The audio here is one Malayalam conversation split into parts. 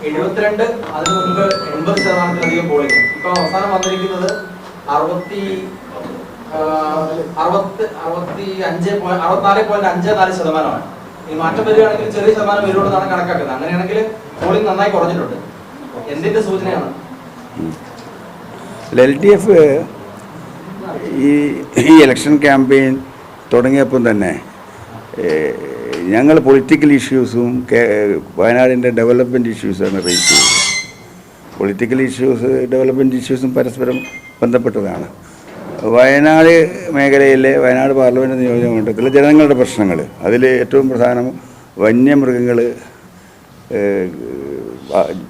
72 അതിന് മുൻപ് 80%-ലധികം പോളിംഗ്. ഇപ്പൊ അവസാനം വന്നിരിക്കുന്നത് 64.54%. ഈ മാറ്റം വരികയാണെങ്കിൽ ചെറിയ ശതമാനം വരുമെന്നാണ് കണക്കാക്കുന്നത്. അങ്ങനെയാണെങ്കിൽ പോളിംഗ് നന്നായി കുറഞ്ഞിട്ടുണ്ട്. എന്തിന്റെ സൂചനയാണ്? LDF ഈ ഇലക്ഷൻ ക്യാമ്പയിൻ തുടങ്ങിയപ്പം തന്നെ ഞങ്ങൾ പൊളിറ്റിക്കൽ ഇഷ്യൂസും വയനാടിൻ്റെ ഡെവലപ്മെൻറ്റ് ഇഷ്യൂസാണ് റേസ് ചെയ്തത്. പൊളിറ്റിക്കൽ ഇഷ്യൂസ് ഡെവലപ്മെൻറ്റ് ഇഷ്യൂസും പരസ്പരം ബന്ധപ്പെട്ടതാണ്. വയനാട് മേഖലയിലെ വയനാട് പാർലമെൻറ്റ് നിയോജക മണ്ഡലത്തിലെ ജനങ്ങളുടെ പ്രശ്നങ്ങൾ, അതിൽ ഏറ്റവും പ്രധാനം വന്യമൃഗങ്ങൾ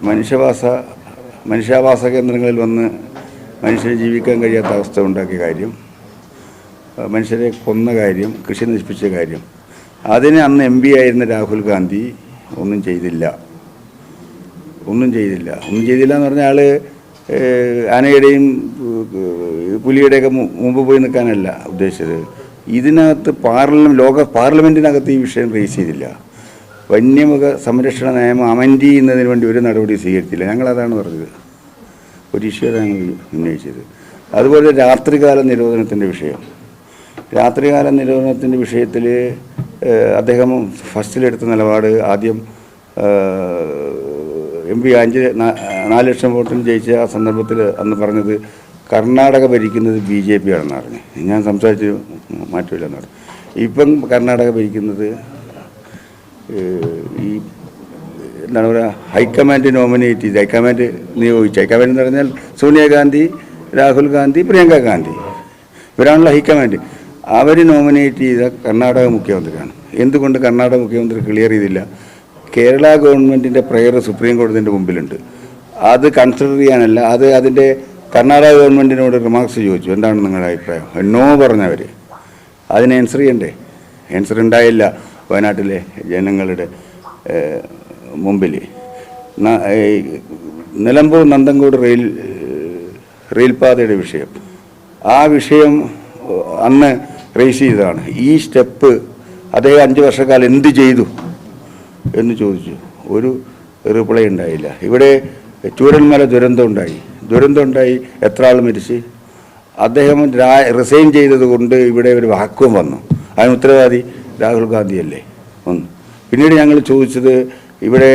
മനുഷ്യാവാസ കേന്ദ്രങ്ങളിൽ വന്ന് മനുഷ്യന് ജീവിക്കാൻ കഴിയാത്ത അവസ്ഥ ഉണ്ടാക്കിയ കാര്യം, മനുഷ്യരെ കൊന്ന കാര്യം, കൃഷി നശിപ്പിച്ച കാര്യം, അതിന് അന്ന് MP ആയിരുന്ന രാഹുൽ ഗാന്ധി ഒന്നും ചെയ്തില്ല എന്ന് പറഞ്ഞാൽ ആൾ ആനയുടെയും പുലിയുടെയൊക്കെ മുമ്പ് പോയി നിൽക്കാനല്ല ഉദ്ദേശിച്ചത്. ഇതിനകത്ത് പാർലമെൻറ്റിനകത്ത് ഈ വിഷയം റേസ് ചെയ്തില്ല. വന്യമൃഗ സംരക്ഷണ നിയമം അമെൻഡ് ചെയ്യുന്നതിന് വേണ്ടി ഒരു നടപടി സ്വീകരിച്ചില്ല. ഞങ്ങളതാണ് പറഞ്ഞത്, ഒരു ഇഷ്യൂയാണ് ഞങ്ങൾ ഉന്നയിച്ചത്. അതുപോലെ രാത്രികാല നിരോധനത്തിൻ്റെ വിഷയത്തിൽ അദ്ദേഹം ഫസ്റ്റിലെടുത്ത നിലപാട്, ആദ്യം MP 4 ലക്ഷം വോട്ടിന് ജയിച്ച ആ സന്ദർഭത്തിൽ അന്ന് പറഞ്ഞത് കർണാടക ഭരിക്കുന്നത് BJP ആണെന്ന് പറഞ്ഞു. ഞാൻ സംസാരിച്ച് മാറ്റമില്ലെന്ന് പറഞ്ഞു. ഇപ്പം കർണാടക ഭരിക്കുന്നത് ഈ എന്താണ് പറയുക, ഹൈക്കമാൻഡ് നോമിനേറ്റ് ചെയ്ത്, ഹൈക്കമാൻഡ് നിയോഗിച്ച്, ഹൈക്കമാൻഡ് എന്ന് പറഞ്ഞാൽ സോണിയാഗാന്ധി, രാഹുൽ ഗാന്ധി, പ്രിയങ്ക ഗാന്ധി, ഇവരാണല്ലോ ഹൈക്കമാൻഡ്. അവർ നോമിനേറ്റ് ചെയ്ത കർണാടക മുഖ്യമന്ത്രിയാണ്. എന്തുകൊണ്ട് കർണാടക മുഖ്യമന്ത്രി ക്ലിയർ ചെയ്തില്ല? കേരള ഗവൺമെൻറ്റിൻ്റെ പ്രയർ സുപ്രീം കോടതിൻ്റെ മുമ്പിലുണ്ട്. അത് കൺസിഡർ ചെയ്യാനല്ല, അതിൻ്റെ കർണാടക ഗവൺമെൻറ്റിനോട് റിമാർക്സ് ചോദിച്ചു, എന്താണ് നിങ്ങളുടെ അഭിപ്രായം? നോ പറഞ്ഞവർ. അതിന് ആൻസർ ചെയ്യണ്ടേ? ആൻസർ ഉണ്ടായില്ല വയനാട്ടിലെ ജനങ്ങളുടെ മുമ്പിൽ. നിലമ്പൂർ നന്തൻകോട് റെയിൽപാതയുടെ വിഷയം, ആ വിഷയം അന്ന് റേസ് ചെയ്തതാണ്. ഈ സ്റ്റെപ്പ് അദ്ദേഹം 5 വർഷക്കാലം എന്ത് ചെയ്തു എന്ന് ചോദിച്ചു. ഒരു റിപ്ലൈ ഉണ്ടായില്ല. ഇവിടെ ചൂരൽമല ദുരന്തം ഉണ്ടായി, എത്ര ആൾ മരിച്ച്? അദ്ദേഹം റിസൈൻ ചെയ്തത് കൊണ്ട് ഇവിടെ ഒരു വാക്വം വന്നു. അതിന് ഉത്തരവാദി രാഹുൽ ഗാന്ധിയല്ലേ? ഒന്ന്. പിന്നീട് ഞങ്ങൾ ചോദിച്ചത്, ഇവിടെ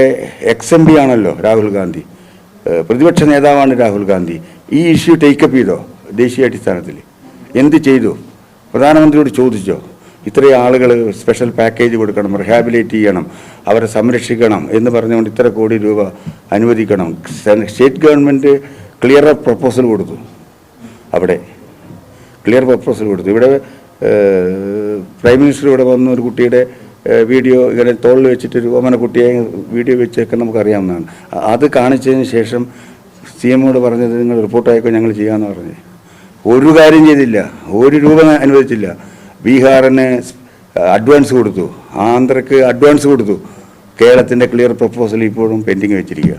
XMP ആണല്ലോ രാഹുൽ ഗാന്ധി, പ്രതിപക്ഷ നേതാവാണ് രാഹുൽ ഗാന്ധി, ഈ ഇഷ്യൂ ടേക്കപ്പ് ചെയ്തോ ദേശീയ അടിസ്ഥാനത്തിൽ? എന്ത് ചെയ്തു? പ്രധാനമന്ത്രിയോട് ചോദിച്ചോ? ഇത്രയും ആളുകൾ സ്പെഷ്യൽ പാക്കേജ് കൊടുക്കണം, റിഹാബിലേറ്റ് ചെയ്യണം, അവരെ സംരക്ഷിക്കണം എന്ന് പറഞ്ഞുകൊണ്ട് ഇത്ര കോടി രൂപ അനുവദിക്കണം. സ്റ്റേറ്റ് ഗവൺമെൻറ് ക്ലിയർ പ്രപ്പോസൽ കൊടുത്തു. ഇവിടെ പ്രൈം മിനിസ്റ്റർ ഇവിടെ വന്ന ഒരു കുട്ടിയുടെ വീഡിയോ ഇങ്ങനെ തോളിൽ വെച്ചിട്ട് ഓമന കുട്ടിയെ വീഡിയോ വെച്ചൊക്കെ നമുക്കറിയാവുന്നതാണ്. അത് കാണിച്ചതിന് ശേഷം CMോട് പറഞ്ഞത്, നിങ്ങൾ റിപ്പോർട്ടായിക്കോ, ഞങ്ങൾ ചെയ്യാമെന്ന് പറഞ്ഞ്. ഒരു കാര്യം ചെയ്തില്ല, ഒരു രൂപ അനുവദിച്ചില്ല. ബീഹാറിന് അഡ്വാൻസ് കൊടുത്തു, ആന്ധ്രയ്ക്ക് അഡ്വാൻസ് കൊടുത്തു. കേരളത്തിൻ്റെ ക്ലിയർ പ്രപ്പോസൽ ഇപ്പോഴും പെൻഡിങ് വെച്ചിരിക്കുക.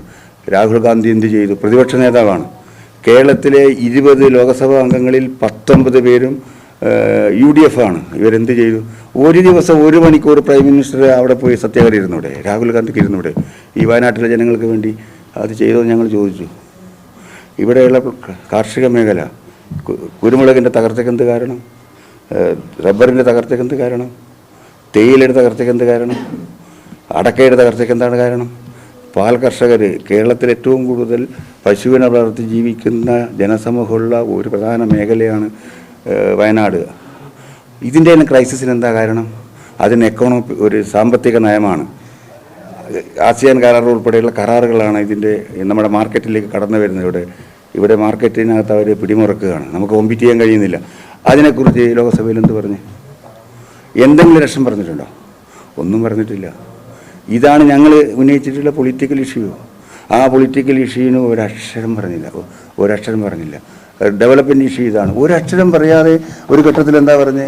രാഹുൽ ഗാന്ധി എന്ത് ചെയ്തു? പ്രതിപക്ഷ നേതാവാണ്. കേരളത്തിലെ 20 ലോകസഭാ അംഗങ്ങളിൽ 19 പേരും UDF ആണ്. ഇവരെന്ത് ചെയ്തു? ഒരു ദിവസം 1 മണിക്കൂർ പ്രൈം മിനിസ്റ്റർ അവിടെ പോയി സത്യാഗ്രഹം ഇരുന്നൂടെ? രാഹുൽ ഗാന്ധിക്ക് ഇരുന്നൂടെ? ഈ വയനാട്ടിലെ ജനങ്ങൾക്ക് വേണ്ടി അത് ചെയ്തതെന്ന് ഞങ്ങൾ ചോദിച്ചു. ഇവിടെയുള്ള കാർഷിക മേഖല, കുരുമുളകിൻ്റെ തകർച്ചയ്ക്ക് എന്ത് കാരണം? റബ്ബറിൻ്റെ തകർച്ചയ്ക്ക് എന്ത് കാരണം? തേയിലയുടെ തകർച്ചയ്ക്ക് എന്ത് കാരണം? അടക്കയുടെ തകർച്ചയ്ക്ക് എന്താണ് കാരണം? പാൽ കർഷകർ, കേരളത്തിൽ ഏറ്റവും കൂടുതൽ പശുവിനെ വളർത്തി ജീവിക്കുന്ന ജനസമൂഹമുള്ള ഒരു പ്രധാന മേഖലയാണ് വയനാട്. ഇതിൻ്റെ തന്നെ ക്രൈസിസിന് എന്താ കാരണം? അതിന് ഒരു സാമ്പത്തിക നയമാണ്. ആസിയാൻ കരാർ ഉൾപ്പെടെയുള്ള കരാറുകളാണ് ഇതിൻ്റെ നമ്മുടെ മാർക്കറ്റിലേക്ക് കടന്നു വരുന്നത്. ഇവിടെ മാർക്കറ്റിനകത്ത് അവർ പിടിമുറക്കുകയാണ്. നമുക്ക് കോമ്പീറ്റ് ചെയ്യാൻ കഴിയുന്നില്ല. അതിനെക്കുറിച്ച് ലോകസഭയിൽ എന്ത് പറഞ്ഞു? എന്തെങ്കിലും ലക്ഷം പറഞ്ഞിട്ടുണ്ടോ? ഒന്നും പറഞ്ഞിട്ടില്ല. ഇതാണ് ഞങ്ങൾ ഉന്നയിച്ചിട്ടുള്ള പൊളിറ്റിക്കൽ ഇഷ്യൂ. ആ പൊളിറ്റിക്കൽ ഇഷ്യൂവിന് ഒരക്ഷരം പറഞ്ഞില്ല. ഡെവലപ്മെൻറ്റ് ഇഷ്യൂ ഇതാണ്. ഒരക്ഷരം പറയാതെ ഒരു ഘട്ടത്തിൽ എന്താ പറഞ്ഞേ?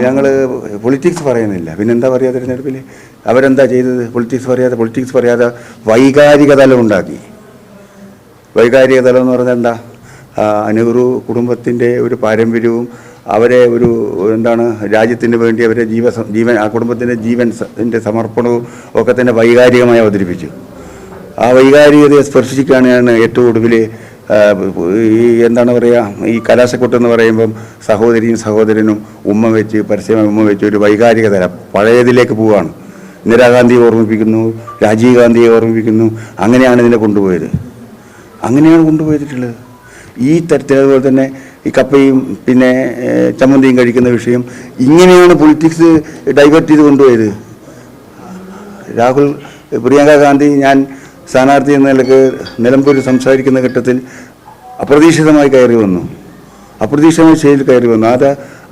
ഞങ്ങൾ പൊളിറ്റിക്സ് പറയുന്നില്ല. പിന്നെന്താ പറയുക? തിരഞ്ഞെടുപ്പിൽ അവരെന്താ ചെയ്തത്? പൊളിറ്റിക്സ് പറയാതെ വൈകാരിക തലം ഉണ്ടാക്കി. വൈകാരിക തലം എന്ന് പറഞ്ഞാൽ എന്താ? നെഹ്റു കുടുംബത്തിൻ്റെ ഒരു പാരമ്പര്യവും അവരെ രാജ്യത്തിന് വേണ്ടി അവരെ ജീവൻ ആ കുടുംബത്തിൻ്റെ ജീവൻ്റെ സമർപ്പണവും ഒക്കെ തന്നെ വൈകാരികമായി അവതരിപ്പിച്ചു. ആ വൈകാരികതയെ സ്പർശിക്കുകയാണ് ഏറ്റവും ഒടുവിൽ ഈ എന്താണ് പറയുക, ഈ കലാശക്കൊട്ടെന്ന് പറയുമ്പം സഹോദരിയും സഹോദരനും ഉമ്മ വെച്ച് പരസ്യമായി ഉമ്മ വെച്ച് ഒരു വൈകാരിക തരം പഴയതിലേക്ക് പോവുകയാണ്. ഇന്ദിരാഗാന്ധിയെ ഓർമ്മിപ്പിക്കുന്നു, രാജീവ് ഗാന്ധിയെ ഓർമ്മിപ്പിക്കുന്നു. അങ്ങനെയാണ് ഇതിനെ കൊണ്ടുപോയത്, അങ്ങനെയാണ് കൊണ്ടുപോയിട്ടുള്ളത്. ഈ തരത്തിൽ അതുപോലെ തന്നെ ഈ കപ്പയും പിന്നെ ചമ്മന്തിയും കഴിക്കുന്ന വിഷയം ഇങ്ങനെയാണ് പൊളിറ്റിക്സ് ഡൈവേർട്ട് ചെയ്ത് കൊണ്ടുപോയത്. രാഹുൽ പ്രിയങ്ക ഗാന്ധി ഞാൻ സ്ഥാനാർത്ഥി എന്ന നിലക്ക് നിലമ്പൂർ സംസാരിക്കുന്ന ഘട്ടത്തിൽ അപ്രതീക്ഷിതമായി കയറി വന്നു, അപ്രതീക്ഷിതമായ ശൈലിയിൽ കയറി വന്നു.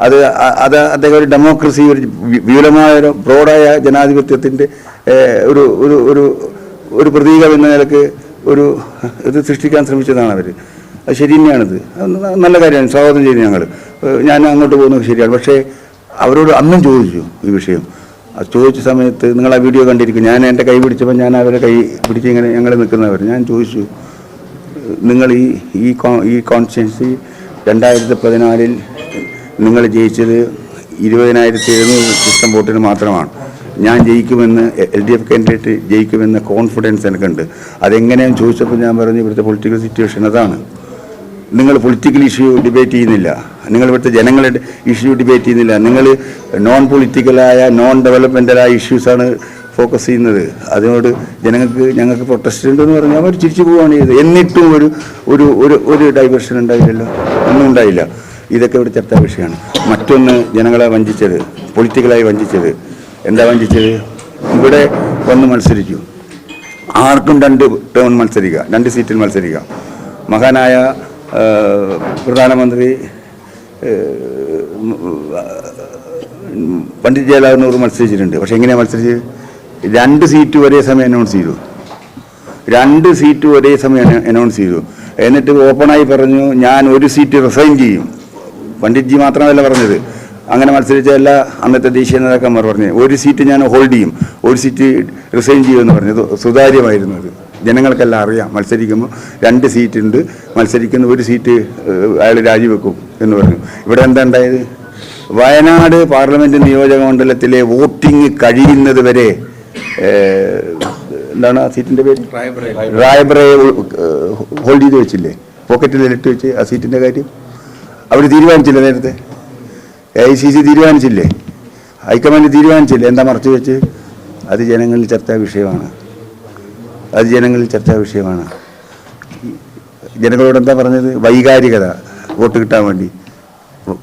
അത് അദ്ദേഹം ഒരു ഡെമോക്രസി, ഒരു വിപുലമായ ഒരു ബ്രോഡായ ജനാധിപത്യത്തിൻ്റെ ഒരു ഒരു ഒരു ഒരു പ്രതീകം എന്ന നിലക്ക് ഒരു ഇത് സൃഷ്ടിക്കാൻ ശ്രമിച്ചതാണ് അവർ. അത് ശരി തന്നെയാണിത്, നല്ല കാര്യമാണ്, സ്വാഗതം ചെയ്തു ഞാൻ അങ്ങോട്ട് പോകുന്നത് ശരിയാണ്. പക്ഷേ അവരോട് അന്നും ചോദിച്ചു ഈ വിഷയം. അത് ചോദിച്ച സമയത്ത് നിങ്ങൾ ആ വീഡിയോ കണ്ടിരിക്കും. ഞാൻ എൻ്റെ കൈ പിടിച്ചപ്പോൾ ഞാൻ അവരെ കൈ പിടിച്ച് ഇങ്ങനെ ഞങ്ങൾ നിൽക്കുന്നവർ ഞാൻ ചോദിച്ചു, നിങ്ങൾ ഈ കോൺസ്റ്റിറ്റ്യുവൻസി 2014 നിങ്ങൾ ജയിച്ചത് 20,700 സിസ്റ്റം വോട്ടിന് മാത്രമാണ്. ഞാൻ ജയിക്കുമെന്ന് LDF കാൻഡിഡേറ്റ് ജയിക്കുമെന്ന കോൺഫിഡൻസ് എനിക്കുണ്ട്. അതെങ്ങനെയാണെന്ന് ചോദിച്ചപ്പോൾ ഞാൻ പറഞ്ഞു, ഇവിടുത്തെ പൊളിറ്റിക്കൽ സിറ്റുവേഷൻ അതാണ്. നിങ്ങൾ പൊളിറ്റിക്കൽ ഇഷ്യൂ ഡിബേറ്റ് ചെയ്യുന്നില്ല, നിങ്ങൾ ഇവിടുത്തെ ജനങ്ങളുടെ ഇഷ്യൂ ഡിബേറ്റ് ചെയ്യുന്നില്ല, നിങ്ങൾ നോൺ പൊളിറ്റിക്കലായ നോൺ ഡെവലപ്മെൻ്റലായ ഇഷ്യൂസാണ് ഫോക്കസ് ചെയ്യുന്നത്. അതിനോട് ഞങ്ങൾക്ക് പ്രൊട്ടസ്റ്റ് ഉണ്ടെന്ന് പറഞ്ഞാൽ അവർ തിരിച്ചു പോവുകയാണ് ചെയ്തത്. എന്നിട്ടും ഒരു ഒരു ഒരു ഡൈവേർഷൻ ഉണ്ടായില്ലല്ലോ, ഒന്നും ഉണ്ടായില്ല. ഇതൊക്കെ ഇവിടെ ചർച്ചാ വിഷയമാണ്. മറ്റൊന്ന്, ജനങ്ങളെ വഞ്ചിച്ചത്, പൊളിറ്റിക്കലായി വഞ്ചിച്ചത്. എന്താ വഞ്ചിച്ചത്? ഇവിടെ വന്ന് മത്സരിച്ചു, ആർക്കും 2 ടേൺ മത്സരിക്കുക, 2 സീറ്റിൽ മത്സരിക്കാം. മഹാനായ പ്രധാനമന്ത്രി പണ്ഡിറ്റ് ജവഹർലാൽ നെഹ്റു മത്സരിച്ചിട്ടുണ്ട്. പക്ഷെ എങ്ങനെയാണ് മത്സരിച്ചത്? 2 സീറ്റ് ഒരേ സമയം അനൗൺസ് ചെയ്തു, 2 സീറ്റ് ഒരേ സമയം അനൗൺസ് ചെയ്തു. എന്നിട്ട് ഓപ്പണായി പറഞ്ഞു, ഞാൻ 1 സീറ്റ് റിസൈൻ ചെയ്യും. പണ്ഡിറ്റ്ജി മാത്രമല്ല പറഞ്ഞത്, അങ്ങനെ മത്സരിച്ചതല്ല അന്നത്തെ ദേശീയ നേതാക്കന്മാർ പറഞ്ഞത്. 1 സീറ്റ് ഞാൻ ഹോൾഡ് ചെയ്യും, 1 സീറ്റ് റിസൈൻ ചെയ്യുമെന്ന് പറഞ്ഞത് സുതാര്യമായിരുന്നു. അത് ജനങ്ങൾക്കെല്ലാം അറിയാം. മത്സരിക്കുമ്പോൾ 2 സീറ്റുണ്ട്, മത്സരിക്കുന്ന 1 സീറ്റ് അയാൾ രാജിവെക്കും എന്ന് പറഞ്ഞു. ഇവിടെ എന്താ ഉണ്ടായത്? വയനാട് പാർലമെൻറ്റ് നിയോജക മണ്ഡലത്തിലെ വോട്ടിംഗ് കഴിയുന്നത് വരെ എന്താണ് ആ സീറ്റിൻ്റെ പേര്, റായ്ബറയെ ഹോൾഡ് ചെയ്ത് വെച്ചില്ലേ, പോക്കറ്റിലിട്ട് വെച്ച്. ആ സീറ്റിൻ്റെ കാര്യം അവർ തീരുമാനിച്ചില്ലേ, നേരത്തെ AICC തീരുമാനിച്ചില്ലേ, ഹൈക്കമാൻഡ് തീരുമാനിച്ചില്ലേ, എന്താ മറച്ചു വെച്ച്? അത് ജനങ്ങളിൽ ചർച്ചാ വിഷയമാണ്, അത് ജനങ്ങളിൽ ചർച്ചാ വിഷയമാണ്. ജനങ്ങളോട് എന്താ പറഞ്ഞത്? വൈകാരികത, വോട്ട് കിട്ടാൻ വേണ്ടി.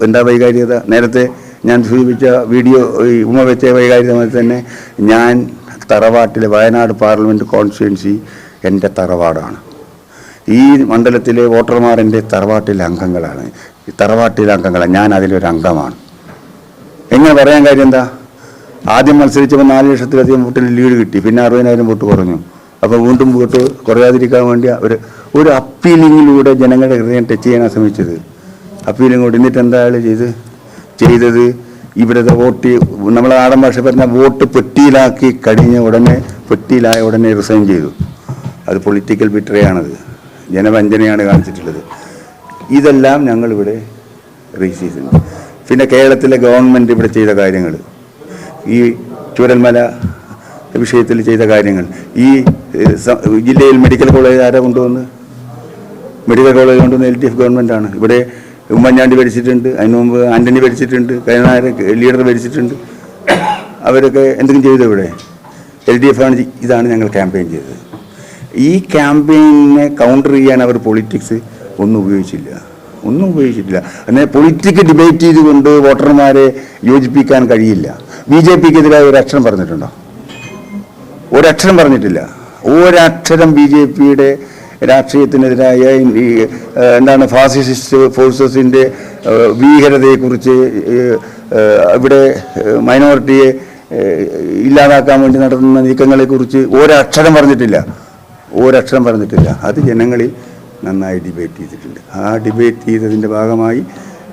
എന്താ വൈകാരികത? നേരത്തെ ഞാൻ സൂചിപ്പിച്ച വീഡിയോ, ഈ ഉമ്മ വെച്ച വൈകാരികമായി തന്നെ ഞാൻ തറവാട്ടിലെ വയനാട് പാർലമെൻറ്റ് കോൺസ്റ്റിറ്റ്യുവൻസി എൻ്റെ തറവാടാണ്. ഈ മണ്ഡലത്തിലെ വോട്ടർമാർ എൻ്റെ തറവാട്ടിലെ അംഗങ്ങളാണ്, തറവാട്ടിലെ അംഗങ്ങളാണ്, ഞാൻ അതിലൊരു അംഗമാണ്. എങ്ങനെ പറയാൻ കാര്യം എന്താ? ആദ്യം മത്സരിച്ചപ്പോൾ 4 ലക്ഷത്തിലധികം വോട്ടിന് ലീഡ് കിട്ടി, പിന്നെ 60,000 വോട്ട് കുറഞ്ഞു. അപ്പോൾ വീണ്ടും വോട്ട് കുറയാതിരിക്കാൻ വേണ്ടി ഒരു അപ്പീലിങ്ങിലൂടെ ജനങ്ങളുടെ ഹൃദയം ടച്ച് ചെയ്യാനാണ് ശ്രമിച്ചത്. അപ്പീലിങ്ങോട്ട് എന്നിട്ട് എന്താ അയാൾ ചെയ്തത്? ഇവിടുത്തെ വോട്ട്, നമ്മളെ നാടൻ ഭാഷ പറഞ്ഞാൽ വോട്ട് പെട്ടിയിലാക്കി പെട്ടിയിലായ ഉടനെ റിസൈൻ ചെയ്തു. അത് പൊളിറ്റിക്കൽ ബിട്രയാണത്, ജനവഞ്ചനയാണ് കാണിച്ചിട്ടുള്ളത്. ഇതെല്ലാം ഞങ്ങളിവിടെ റേസ് ചെയ്തിട്ടുണ്ട്. പിന്നെ കേരളത്തിലെ ഗവൺമെൻറ് ഇവിടെ ചെയ്ത കാര്യങ്ങൾ, ഈ ചൂരൽമല വിഷയത്തിൽ ചെയ്ത കാര്യങ്ങൾ, ഈ ജില്ലയിൽ മെഡിക്കൽ കോളേജ് ആരാ കൊണ്ടുവന്ന്? മെഡിക്കൽ കോളേജ് കൊണ്ടുവന്ന് LDF ഗവൺമെൻറ്റാണ്. ഇവിടെ ഉമ്മൻചാണ്ടി ഭരിച്ചിട്ടുണ്ട്, അതിന് മുമ്പ് ആൻ്റണി ഭരിച്ചിട്ടുണ്ട്, കരുണാകരൻ ലീഡർ ഭരിച്ചിട്ടുണ്ട്. അവരൊക്കെ എന്തെങ്കിലും ചെയ്തു ഇവിടെ? LDF ആണ്. ഇതാണ് ഞങ്ങൾ ക്യാമ്പയിൻ ചെയ്തത്. ഈ ക്യാമ്പയിനെ കൗണ്ടർ ചെയ്യാൻ അവർ പൊളിറ്റിക്സ് ഒന്നും ഉപയോഗിച്ചിട്ടില്ല. എന്നാൽ പൊളിറ്റിക്സ് ഡിബേറ്റ് ചെയ്തുകൊണ്ട് വോട്ടർമാരെ യോജിപ്പിക്കാൻ കഴിയില്ല. BJPക്കെതിരായ ഒരു അക്ഷരം പറഞ്ഞിട്ടുണ്ടോ? ഒരക്ഷരം പറഞ്ഞിട്ടില്ല. ഒരക്ഷരം BJPയുടെ രാഷ്ട്രീയത്തിനെതിരായ എന്താണ് ഫാസിസ്റ്റ് ഫോഴ്സസിൻ്റെ ഭീകരതയെക്കുറിച്ച്, ഇവിടെ മൈനോറിറ്റിയെ ഇല്ലാതാക്കാൻ വേണ്ടി നടത്തുന്ന നീക്കങ്ങളെക്കുറിച്ച് ഒരക്ഷരം പറഞ്ഞിട്ടില്ല. അത് ജനങ്ങളിൽ നന്നായി ഡിബേറ്റ് ചെയ്തിട്ടുണ്ട്. ആ ഡിബേറ്റ് ചെയ്തതിൻ്റെ ഭാഗമായി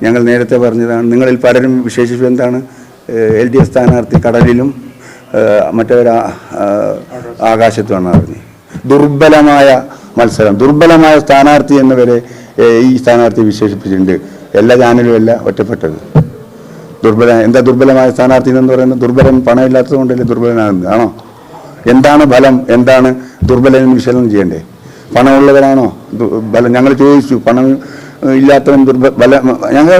ഞങ്ങൾ നേരത്തെ പറഞ്ഞതാണ്, നിങ്ങളിൽ പലരും വിശേഷിച്ചു എന്താണ് LDF സ്ഥാനാർത്ഥി കടലിലും മറ്റൊരു ആകാശത്തുമാണ് പറഞ്ഞത്. ദുർബലമായ മത്സരം, ദുർബലമായ സ്ഥാനാർത്ഥി എന്നവരെ ഈ സ്ഥാനാർത്ഥി വിശേഷിപ്പിച്ചിട്ടുണ്ട്. എല്ലാ ചാനലും അല്ല ഒറ്റപ്പെട്ടത്. ദുർബലമായ സ്ഥാനാർത്ഥി എന്ന് പറയുന്നത് ദുർബലൻ പണമില്ലാത്തത് കൊണ്ടല്ലേ ദുർബലനാകുന്നത്? ആണോ? എന്താണ് ബലം, എന്താണ് ദുർബലം വിശകലനം ചെയ്യണ്ടേ? പണമുള്ളവരാണോ ബലം? ഞങ്ങൾ ചോദിച്ചു, പണം ഇല്ലാത്തവൻ ഞങ്ങൾ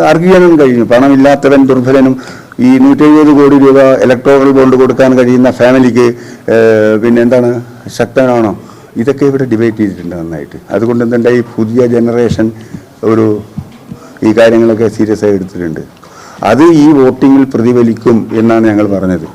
ആർഗ്യൂ ചെയ്യാനും കഴിഞ്ഞു. പണമില്ലാത്തവൻ ദുർബലനും ഈ 170 കോടി രൂപ ഇലക്ട്രോറൽ ബോണ്ട് കൊടുക്കാൻ കഴിയുന്ന ഫാമിലിക്ക് എന്താണ് ശക്തനാണോ? ഇതൊക്കെ ഇവിടെ ഡിബേറ്റ് ചെയ്തിട്ടുണ്ട് നന്നായിട്ട്. അതുകൊണ്ട് എന്തുണ്ടായി, പുതിയ ജനറേഷൻ ഈ കാര്യങ്ങളൊക്കെ സീരിയസ് ആയി എടുത്തിട്ടുണ്ട്. അത് ഈ വോട്ടിങ്ങിൽ പ്രതിഫലിക്കും എന്നാണ് ഞങ്ങൾ പറഞ്ഞത്.